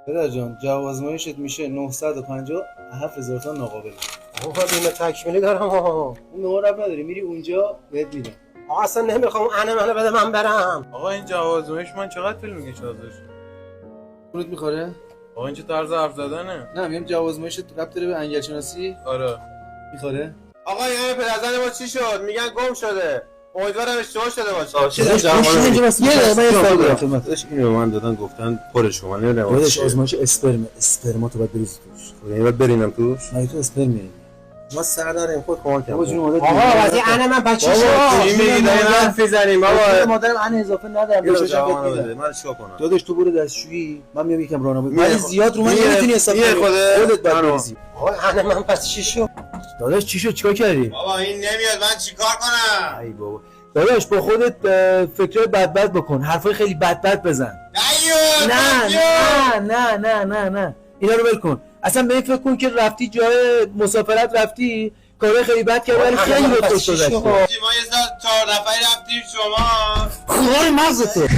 پدر جان جواب آزمایشت میشه 957,000 تا ناقابل. آقا بیمه تکمیلی دارم اون مهر نداری میری اونجا بهت میدم. آقا اصلا نمیخوام منو بده من برم. آقا این جواب آزمایش من چقدر طول میکشه ازش؟ پولت میخوره؟ آقا این چه طرز حرف زدنه؟ نه میگم جواب آزمایشت ربط داره به انگل شناسی؟ آره. میخوره؟ آقا این پدرزن ما چی شد؟ میگن گم شده. امیدوارم اشتباه شده باشه. یه دقیقه یه سوال دارم خدمتت. اینو به من دادن گفتن پرش کن. من نمیدونم خودش آزمایش اسپرماتو باید بریز توش. یعنی باید برینم توش. مگه تو اسپرم میاری؟ ما سر داریم خود کمک بابا کنم. جون مادر آقا واسه انه من بچه شد. چی میگی داریم حرف میزنیم بابا. مادرم ان اضافه ندارم یه بهش جواب بهت بده. میدم. من چیکار کنم؟ داداش تو برو دستشویی من میام یکم راهنمایی میره ولی خود. زیاد رو من میره. نمیتونی حساب میره کنی خودت. خودت باید منو. بریزی. آقا انه من پس چی شد؟ داداش چی شد چیکار کردی؟ بابا این نمیاد من چیکار کنم؟ ای بابا داداش با خودت فکرای بد بکن حرفای خیلی بد بزن نه اینا رو ول کن اصلا به این فکر کن که رفتی جای مسافرت رفتی کارهای خیلی بد کردی ولی خیلی به خوش گذشت ما یه 4 نفری رفتیم شما خمار مغزته